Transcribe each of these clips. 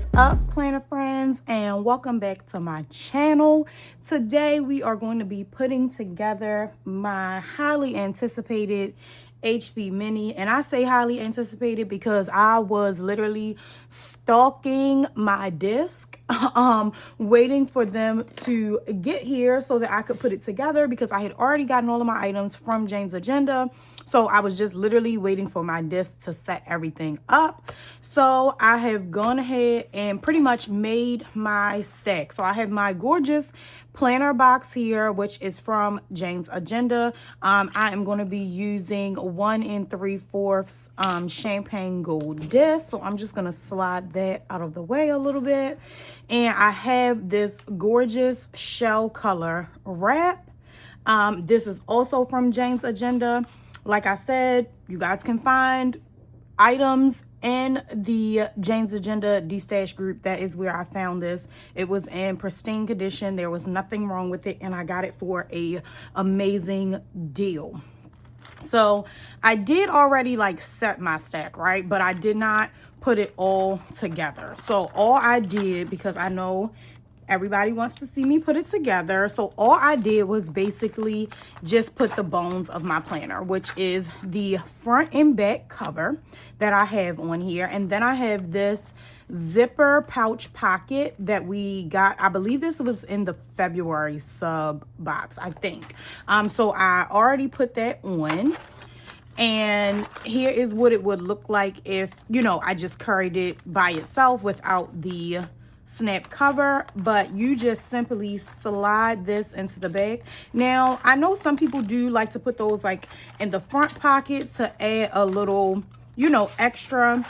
What is up, planner friends, and welcome back to my channel. Today we are going to be putting together my highly anticipated HP Mini, and I say highly anticipated because I was literally stalking my disc waiting for them to get here so that I could put it together, because I had already gotten all of my items from Jane's Agenda. So I was just literally waiting for my disc to set everything up. So I have gone ahead and pretty much made my stack. So I have my gorgeous planner box here, which is from Jane's Agenda. I am going to be using 1 3/4 champagne gold disc. So I'm just going to slide that out of the way a little bit. And I have this gorgeous shell color wrap. This is also from Jane's Agenda. Like I said, you guys can find items in the Jane's Agenda D-Stash group. That is where I found this. It was in pristine condition. There was nothing wrong with it, and I got it for a amazing deal. So I did already like set my stack, right? But I did not put it all together. So all I did, because I know everybody wants to see me put it together, so all I did was basically just put the bones of my planner, which is the front and back cover that I have on here. And then I have this zipper pouch pocket that we got. I believe this was in the February sub box, I think. So I already put that on. And here is what it would look like if, you know, I just carried it by itself without the snap cover. But you just simply slide this into the bag. Now, I know some people do like to put those like in the front pocket to add a little, you know, extra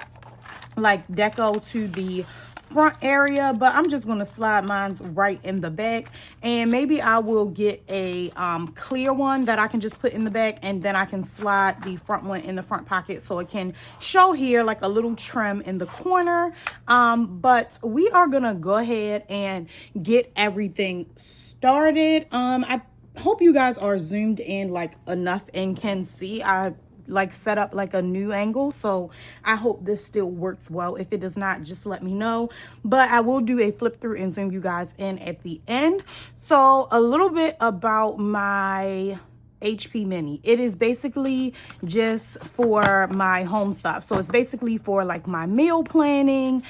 like deco to the front area, but I'm just going to slide mine right in the back. And maybe I will get a clear one that I can just put in the back, and then I can slide the front one in the front pocket so it can show here like a little trim in the corner. But we are gonna go ahead and get everything started. I hope you guys are zoomed in like enough and can see. I like set up like a new angle, so I hope this still works well. If it does not, just let me know, but I will do a flip through and zoom you guys in at the end. So a little bit about my HP Mini. It is basically just for my home stuff. So it's basically for like my meal planning,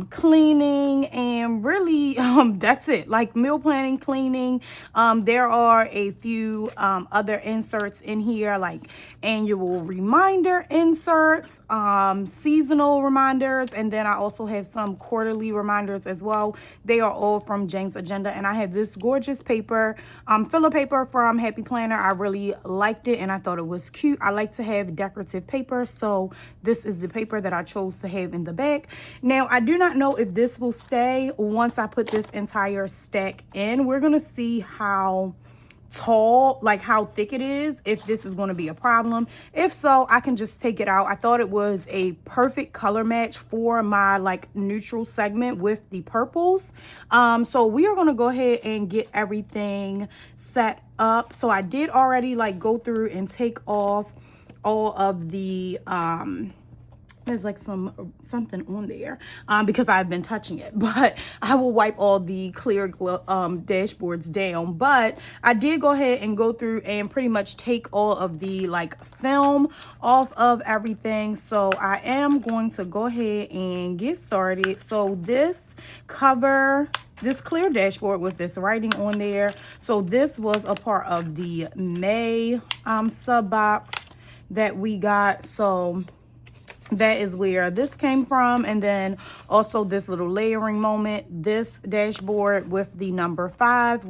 cleaning, and really that's it. Like meal planning, cleaning. There are a few other inserts in here, like annual reminder inserts, seasonal reminders, and then I also have some quarterly reminders as well. They are all from Jane's Agenda. And I have this gorgeous paper, filler paper from Happy Planner. I really liked it and I thought it was cute. I like to have decorative paper, so this is the paper that I chose to have in the back. Now, I do not know if this will stay once I put this entire stack in. We're gonna see how tall, like how thick it is, if this is going to be a problem. If so, I can just take it out. I thought it was a perfect color match for my like neutral segment with the purples. So we are going to go ahead and get everything set up. So I did already like go through and take off all of the there's like something on there because I've been touching it, but I will wipe all the clear dashboards down. But I did go ahead and go through and pretty much take all of the like film off of everything. So I am going to go ahead and get started. So this cover, this clear dashboard with this writing on there, so this was a part of the May sub box that we got. So that is where this came from. And then also this little layering moment, this dashboard with the number 5,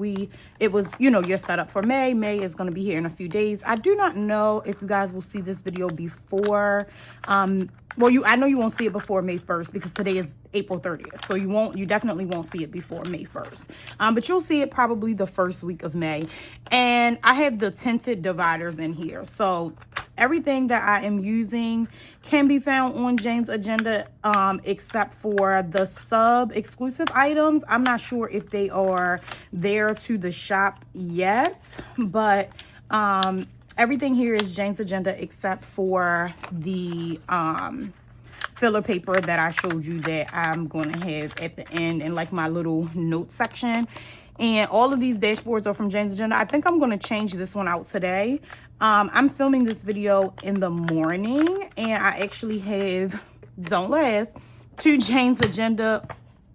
it was, you know, your setup for May is going to be here in a few days. I do not know if you guys will see this video before well, I know you won't see it before May 1st because today is April 30th. So you definitely won't see it before May 1st. But you'll see it probably the first week of May. And I have the tinted dividers in here. So everything that I am using can be found on Jane's Agenda, except for the sub exclusive items. I'm not sure if they are there to the shop yet, but everything here is Jane's Agenda except for the filler paper that I showed you that I'm going to have at the end in like my little note section. And all of these dashboards are from Jane's Agenda. I think I'm going to change this one out today. I'm filming this video in the morning, and I actually have, don't laugh, 2 Jane's Agenda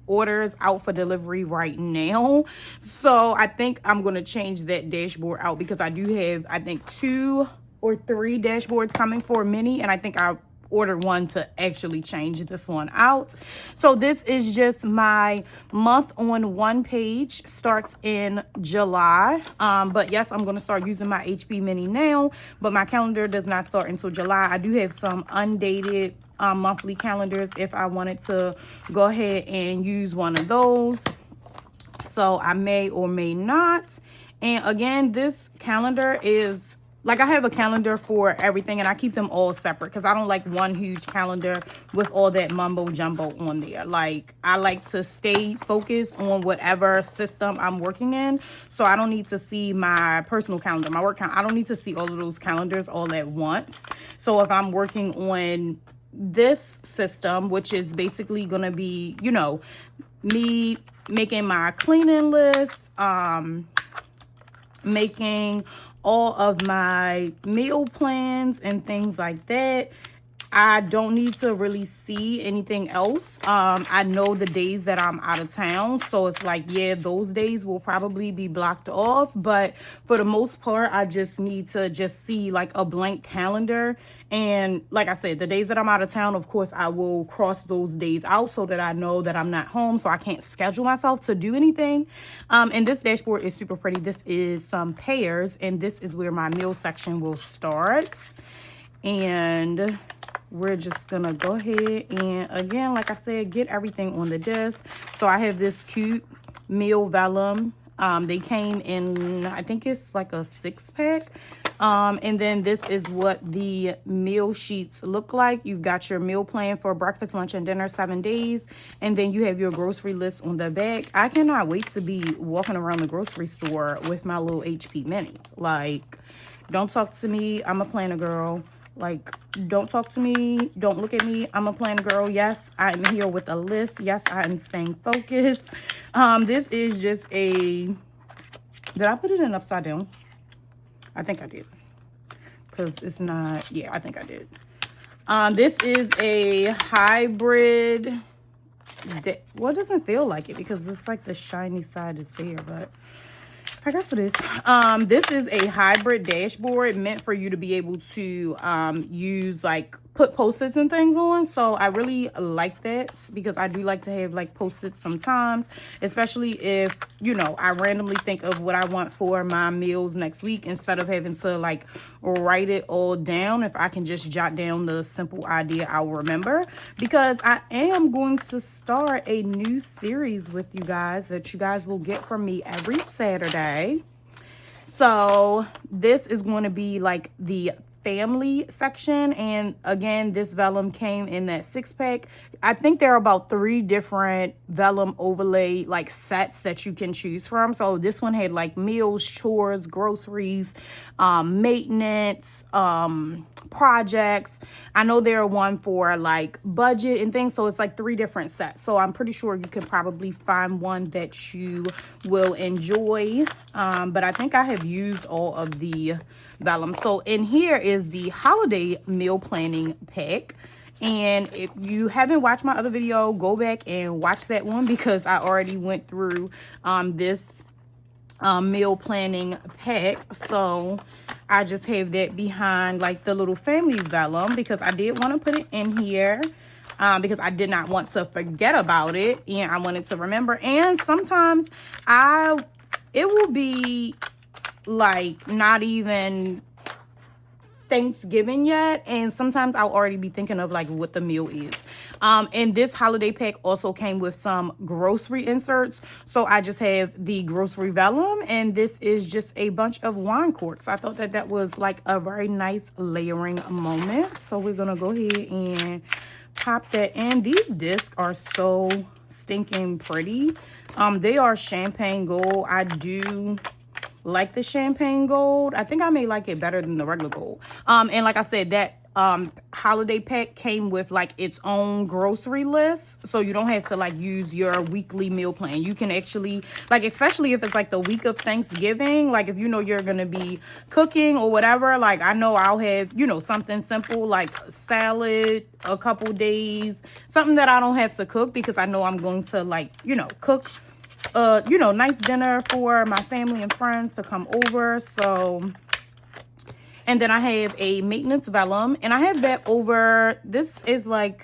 orders out for delivery right now. So I think I'm going to change that dashboard out because I do have, I think, 2 or 3 dashboards coming for Minnie, and I think I ordered one to actually change this one out. So this is just my month on one page, starts in July. But yes, I'm going to start using my HP Mini now, but my calendar does not start until July. I do have some undated monthly calendars if I wanted to go ahead and use one of those. So I may or may not. And again, this calendar is like, I have a calendar for everything, and I keep them all separate because I don't like one huge calendar with all that mumbo jumbo on there. Like, I like to stay focused on whatever system I'm working in. So I don't need to see my personal calendar, my work calendar. I don't need to see all of those calendars all at once. So if I'm working on this system, which is basically going to be, you know, me making my cleaning list, making all of my meal plans and things like that, I don't need to really see anything else. I know the days that I'm out of town, so it's like, yeah, those days will probably be blocked off, but for the most part, I just need to just see like a blank calendar. And like I said, the days that I'm out of town, of course, I will cross those days out so that I know that I'm not home, so I can't schedule myself to do anything. And this dashboard is super pretty. This is some pears, and this is where my meal section will start. And we're just gonna go ahead and, again, like I said, get everything on the desk. So I have this cute meal vellum. They came in, I think it's like a 6-pack. And then this is what the meal sheets look like. You've got your meal plan for breakfast, lunch, and dinner, 7 days. And then you have your grocery list on the back. I cannot wait to be walking around the grocery store with my little HP Mini. Like, don't talk to me, I'm a planner girl. Like, don't talk to me, don't look at me, I'm a planner girl. Yes, I am here with a list. Yes, I am staying focused. This is just a, did I put it in upside down? I think I did, because it's not, yeah, I think I did. This is a hybrid, well, it doesn't feel like it because it's like the shiny side is there, but I guess it is. This is a hybrid dashboard meant for you to be able to use, like, put post-its and things on. So I really like that because I do like to have like post-its sometimes, especially if, you know, I randomly think of what I want for my meals next week instead of having to like write it all down. If I can just jot down the simple idea, I'll remember, because I am going to start a new series with you guys that you guys will get from me every Saturday. So this is going to be like the family section, and again, this vellum came in that 6-pack. I think there are about 3 different vellum overlay like sets that you can choose from. So this one had like meals, chores, groceries, maintenance, projects. I know there are one for like budget and things, so it's like 3 different sets. So I'm pretty sure you can probably find one that you will enjoy, but I think I have used all of the vellum. So in here is the holiday meal planning pack, and if you haven't watched my other video, go back and watch that one because I already went through this meal planning pack. So I just have that behind like the little family vellum because I did want to put it in here because I did not want to forget about it, and I wanted to remember. And sometimes it will be like not even Thanksgiving yet, and sometimes I'll already be thinking of like what the meal is. And this holiday pack also came with some grocery inserts, so I just have the grocery vellum, and this is just a bunch of wine corks. I thought that was like a very nice layering moment, so we're gonna go ahead and pop that in. These discs are so stinking pretty. They are champagne gold. I do like the champagne gold. I think I may like it better than the regular gold. And like I said, that holiday pack came with like its own grocery list, so you don't have to like use your weekly meal plan. You can actually, like, especially if it's like the week of Thanksgiving, like if you know you're gonna be cooking or whatever, like I know I'll have, you know, something simple like salad a couple days, something that I don't have to cook because I know I'm going to, like, you know, cook you know, nice dinner for my family and friends to come over. So, and then I have a maintenance vellum, and I have that over, this is like,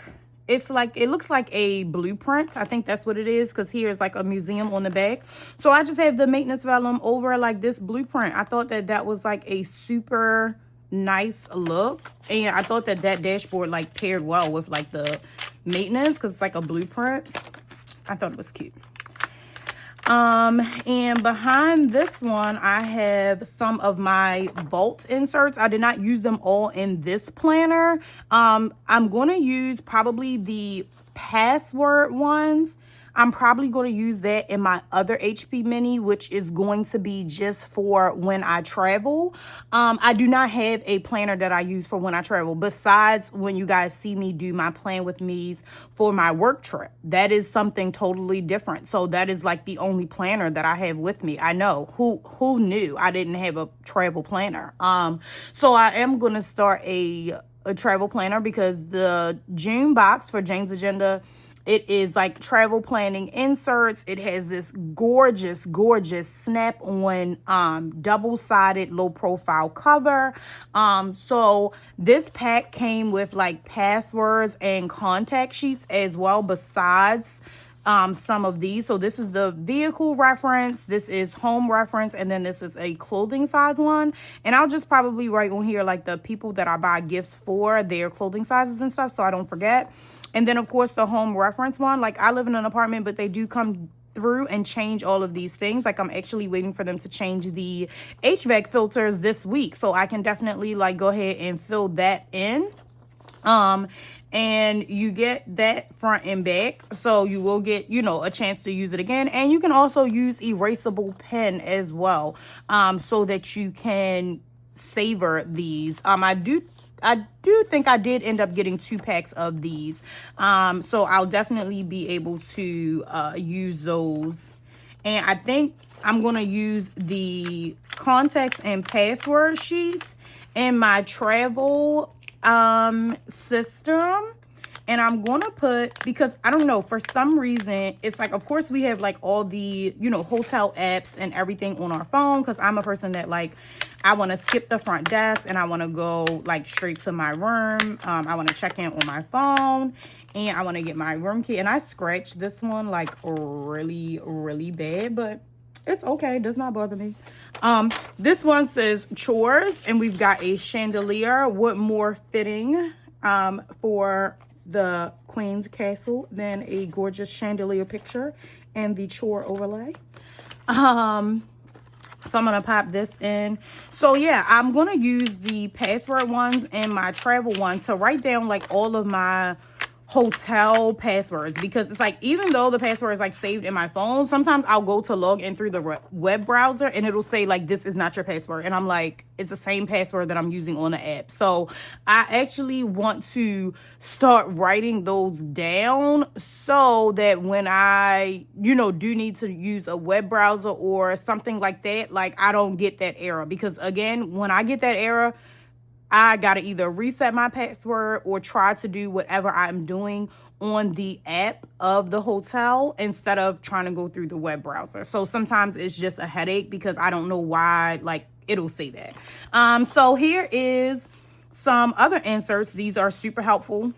it's like, it looks like a blueprint. I think that's what it is, because here's like a museum on the back. So I just have the maintenance vellum over like this blueprint. I thought that that was like a super nice look, and I thought that that dashboard like paired well with like the maintenance, because it's like a blueprint. I thought it was cute. And behind this one, I have some of my vault inserts. I did not use them all in this planner. I'm going to use probably the password ones. I'm probably going to use that in my other HP Mini, which is going to be just for when I travel. I do not have a planner that I use for when I travel, besides when you guys see me do my plan with me's for my work trip. That is something totally different. So that is like the only planner that I have with me. I know, who knew I didn't have a travel planner. So I am going to start a travel planner, because the June box for Jane's Agenda, it is like travel planning inserts. It has this gorgeous, gorgeous snap-on double-sided low-profile cover. So this pack came with like passwords and contact sheets as well, besides some of these. So this is the vehicle reference, this is home reference, and then this is a clothing size one. And I'll just probably write on here like the people that I buy gifts for, their clothing sizes and stuff, so I don't forget. And then of course the home reference one, like I live in an apartment, but they do come through and change all of these things. Like I'm actually waiting for them to change the HVAC filters this week, so I can definitely like go ahead and fill that in. And you get that front and back, so you will get, you know, a chance to use it again. And you can also use erasable pen as well, so that you can savor these. I do think I did end up getting 2 packs of these, so I'll definitely be able to use those. And I think I'm going to use the contacts and password sheets in my travel system. And I'm going to put, because I don't know, for some reason, it's like, of course we have like all the, you know, hotel apps and everything on our phone, because I'm a person that like, I want to skip the front desk and I want to go like straight to my room. I want to check in on my phone, and I want to get my room key. And I scratched this one like really, really bad, but it's okay. It does not bother me. This one says chores, and we've got a chandelier. What more fitting for the Queen's Castle than a gorgeous chandelier picture and the chore overlay. So I'm going to pop this in. So yeah, I'm going to use the password ones and my travel ones to write down like all of my hotel passwords, because it's like, even though the password is like saved in my phone, sometimes I'll go to log in through the web browser and it'll say like, this is not your password, and I'm like, it's the same password that I'm using on the app. So I actually want to start writing those down, so that when I, you know, do need to use a web browser or something like that, like I don't get that error. Because again, when I get that error, I got to either reset my password or try to do whatever I'm doing on the app of the hotel instead of trying to go through the web browser. So sometimes it's just a headache, because I don't know why, like, it'll say that. So here is some other inserts. These are super helpful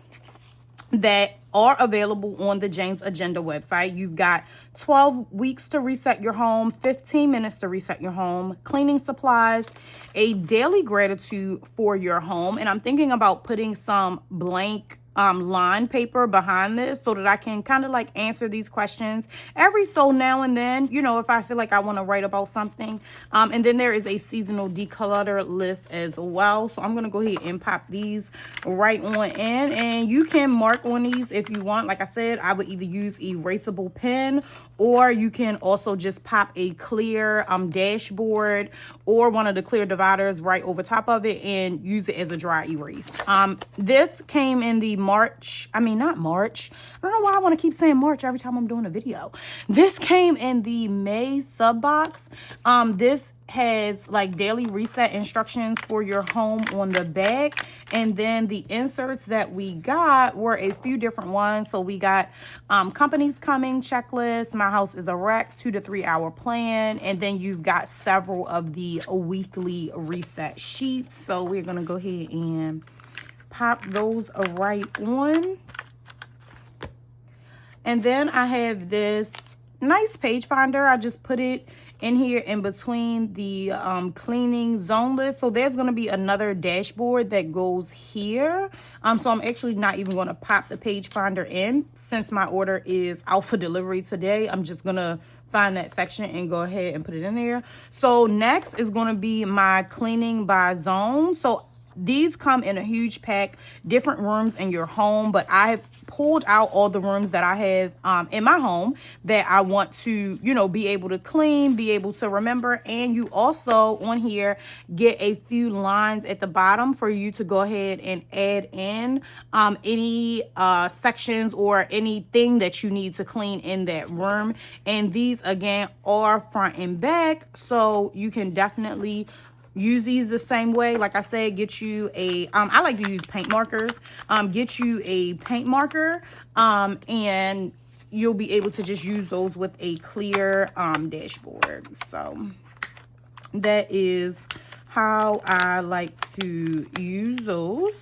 that are available on the Jane's Agenda website. You've got 12 weeks to reset your home, 15 minutes to reset your home, cleaning supplies, a daily gratitude for your home. And I'm thinking about putting some blank line paper behind this so that I can kind of like answer these questions every so now and then, you know, if I feel like I want to write about something. And then there is a seasonal declutter list as well. So I'm going to go ahead and pop these right on in, and you can mark on these if you want. Like I said, I would either use erasable pen, or you can also just pop a clear dashboard or one of the clear dividers right over top of it and use it as a dry erase. This came in the not March. I don't know why I want to keep saying March every time I'm doing a video. This came in the May sub box. This has like daily reset instructions for your home on the back, and then the inserts that we got were a few different ones. So we got companies coming checklist, my house is a wreck, 2 to 3 hour plan, and then you've got several of the weekly reset sheets. So we're gonna go ahead and pop those right on. And then I have this nice page finder. I just put it in here in between the cleaning zone list. So there's going to be another dashboard that goes here. So I'm actually not even going to pop the page finder in since my order is out for delivery today. I'm just going to find that section and go ahead and put it in there. So next is going to be my cleaning by zone. So these come in a huge pack, different rooms in your home, but I have pulled out all the rooms that I have in my home that I want to, you know, be able to clean, be able to remember. And you also on here get a few lines at the bottom for you to go ahead and add in any sections or anything that you need to clean in that room. And these again are front and back, so you can definitely use these the same way. Like I said, get you a I like to use paint markers. Get you a paint marker and you'll be able to just use those with a clear dashboard. So that is how I like to use those.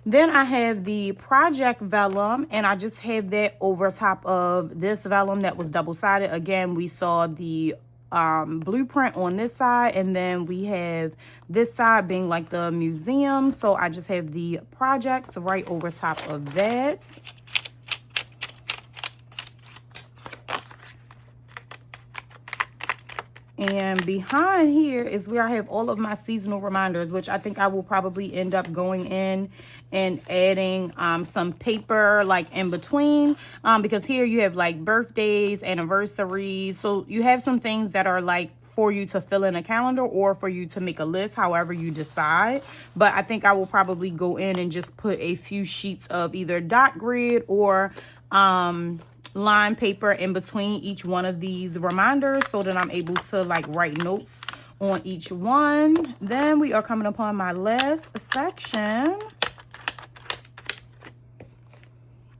Then I have the project vellum, and I just have that over top of this vellum that was double-sided. Again, we saw the blueprint on this side, and then we have this side being like the museum. So I just have the projects right over top of that. And behind here is where I have all of my seasonal reminders, which I think I will probably end up going in and adding some paper like in between, because here you have like birthdays, anniversaries. So you have some things that are like for you to fill in a calendar or for you to make a list, however you decide. But I think I will probably go in and just put a few sheets of either dot grid or line paper in between each one of these reminders so that I'm able to like write notes on each one. Then we are coming upon my last section.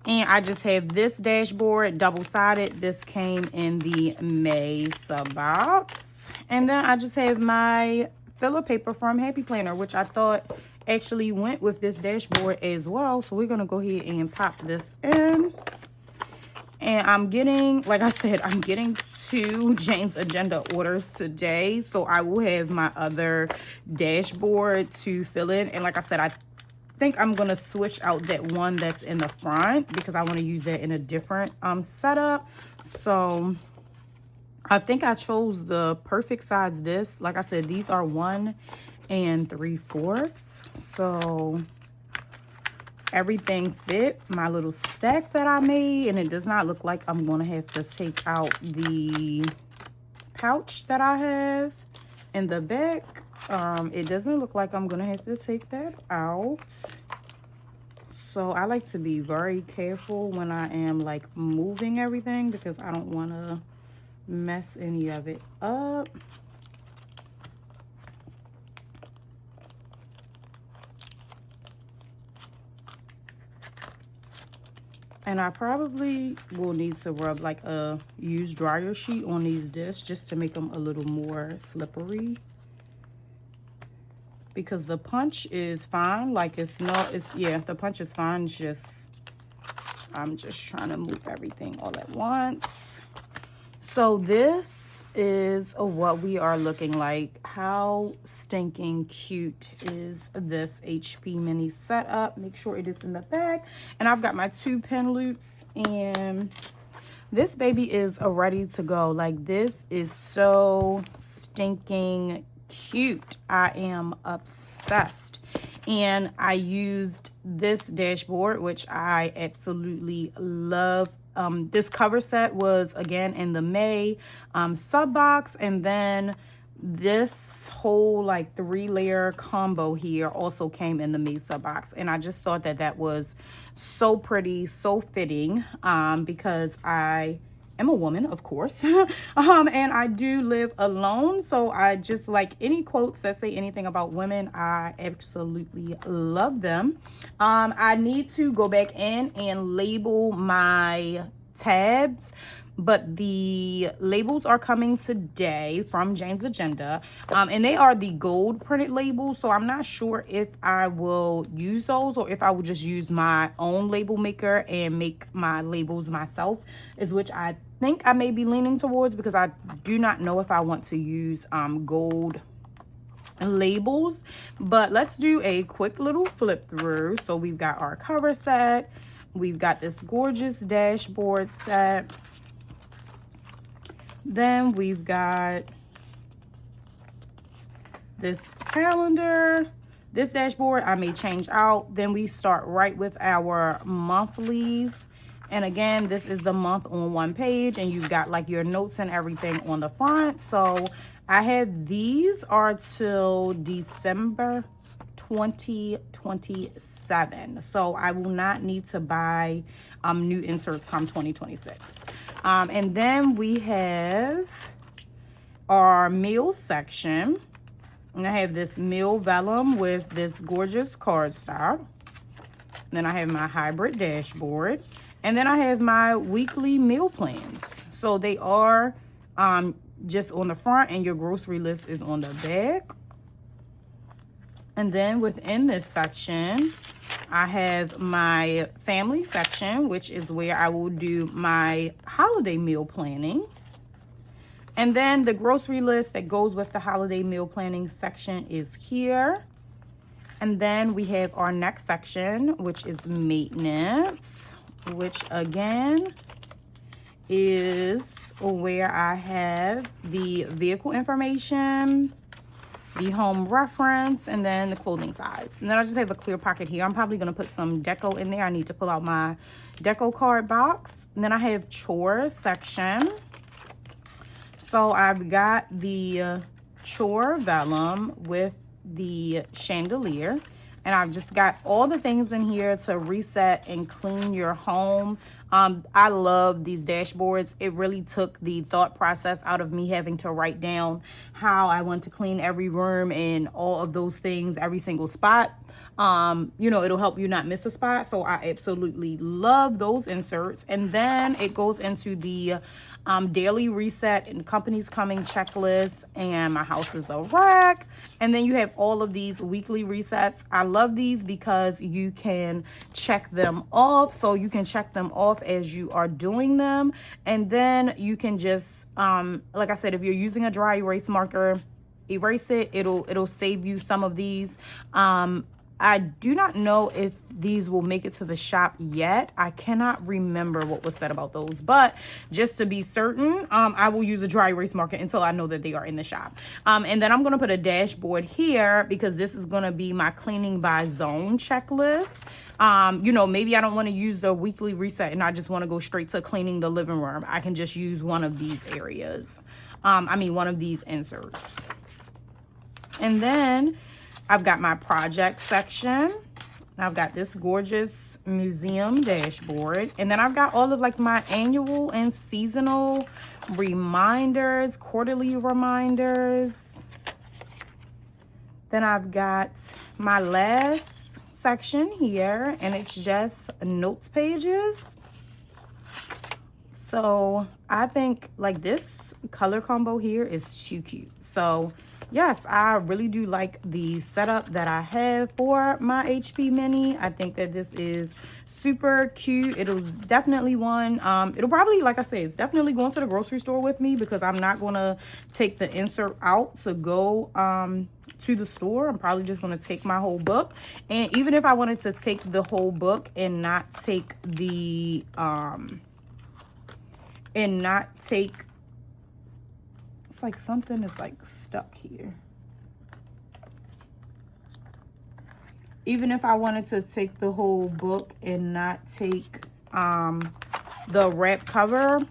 And I just have this dashboard double-sided. This came in the May sub box. And then I just have my filler paper from Happy Planner, which I thought actually went with this dashboard as well. So we're going to go ahead and pop this in. And I'm getting, like I said, I'm getting 2 Jane's Agenda orders today. So I will have my other dashboard to fill in. And like I said, I think I'm going to switch out that one that's in the front because I want to use that in a different setup. So I think I chose the perfect size disc. Like I said, these are 1 3/4. So everything fit my little stack that I made, and it does not look like I'm going to have to take out the pouch that I have in the back. It doesn't look like I'm going to have to take that out. So I like to be very careful when I am like moving everything because I don't want to mess any of it up. And I probably will need to rub like a used dryer sheet on these discs just to make them a little more slippery. Because the punch is fine. Like yeah, the punch is fine. It's just, I'm just trying to move everything all at once. So this is what we are looking like. How stinking cute is this HP mini setup? Make sure it is in the bag. And I've got my 2 pin loops, and this baby is ready to go. Like, this is so stinking cute. I am obsessed. And I used this dashboard, which I absolutely love. This cover set was, again, in the May sub box. And then this whole, like, 3-layer combo here also came in the May sub box. And I just thought that that was so pretty, so fitting, because I am a woman, of course, and I do live alone. So I just like any quotes that say anything about women. I absolutely love them. I need to go back in and label my tabs, but the labels are coming today from Jane's Agenda, and they are the gold printed labels. So I'm not sure if I will use those or if I will just use my own label maker and make my labels myself, is which I think I may be leaning towards, because I do not know if I want to use gold labels. But let's do a quick little flip through. So we've got our cover set, we've got this gorgeous dashboard set, then we've got this calendar, this dashboard I may change out. Then we start right with our monthlies. And again, this is the month on one page, and you've got like your notes and everything on the front. So I have these are till December 2027. So I will not need to buy new inserts come 2026. And then we have our meal section. And I have this meal vellum with this gorgeous cardstock. Then I have my hybrid dashboard. And then I have my weekly meal plans. So they are just on the front, and your grocery list is on the back. And then within this section, I have my family section, which is where I will do my holiday meal planning. And then the grocery list that goes with the holiday meal planning section is here. And then we have our next section, which is maintenance, which again is where I have the vehicle information, the home reference, and then the clothing size. And then I just have a clear pocket here. I'm probably going to put some deco in there. I need to pull out my deco card box. And then I have chores section. So I've got the chore vellum with the chandelier. And I've just got all the things in here to reset and clean your home. I love these dashboards. It really took the thought process out of me having to write down how I want to clean every room and all of those things, every single spot. You know, it'll help you not miss a spot. So I absolutely love those inserts. And then it goes into the daily reset and companies coming checklist, and my house is a wreck. And then you have all of these weekly resets. I love these because you can check them off. So you can check them off as you are doing them. And then you can just, like I said, if you're using a dry erase marker, erase it. It'll save you some of these. I do not know if these will make it to the shop yet. I cannot remember what was said about those, but just to be certain, I will use a dry erase marker until I know that they are in the shop. And then I'm going to put a dashboard here because this is going to be my cleaning by zone checklist. You know, maybe I don't want to use the weekly reset and I just want to go straight to cleaning the living room. I can just use one of these areas. One of these inserts. And then I've got my project section. I've got this gorgeous museum dashboard. And then I've got all of like my annual and seasonal reminders, quarterly reminders. Then I've got my last section here, and it's just notes pages. So I think like this color combo here is too cute. So yes, I really do like the setup that I have for my HP Mini. I think that this is super cute. It'll definitely it'll probably, like I said, it's definitely going to the grocery store with me, because I'm not going to take the insert out to go to the store. I'm probably just going to take my whole book. And even if I wanted to take the whole book and not take the it's like something is like stuck here. Even if I wanted to take the whole book and not take the wrap cover,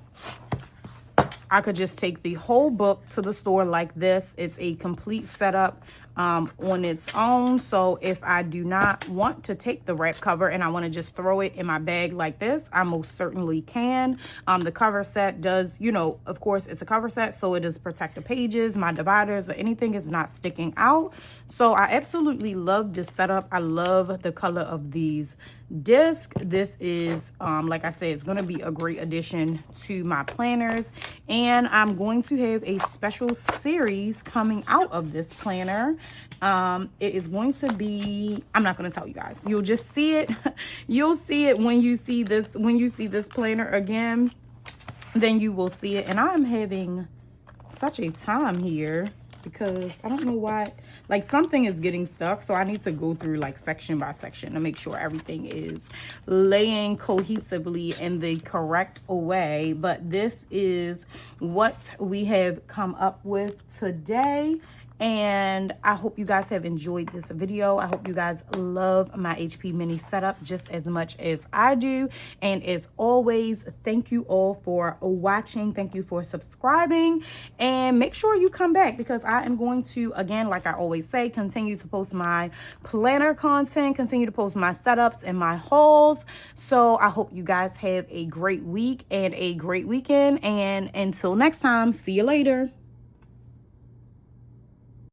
I could just take the whole book to the store like this. It's a complete setup on its own. So if I do not want to take the wrap cover and I want to just throw it in my bag like this, I most certainly can. The cover set does, you know, of course it's a cover set, so it does protect the pages, my dividers, or anything is not sticking out. So I absolutely love this setup. I love the color of these discs. This is like I said, it's going to be a great addition to my planners, and I'm going to have a special series coming out of this planner. It is going to be, I'm not going to tell you guys, you'll just see it. You'll see it when you see this, planner again, then you will see it. And I'm having such a time here because I don't know why, like something is getting stuck, so I need to go through like section by section to make sure everything is laying cohesively in the correct way. But this is what we have come up with today, and I hope you guys have enjoyed this video. I hope you guys love my HP Mini setup just as much as I do. And as always, thank you all for watching. Thank you for subscribing, and make sure you come back, because I am going to, again, like I always say, continue to post my planner content, continue to post my setups and my hauls. So I hope you guys have a great week and a great weekend, and until next time, see you later.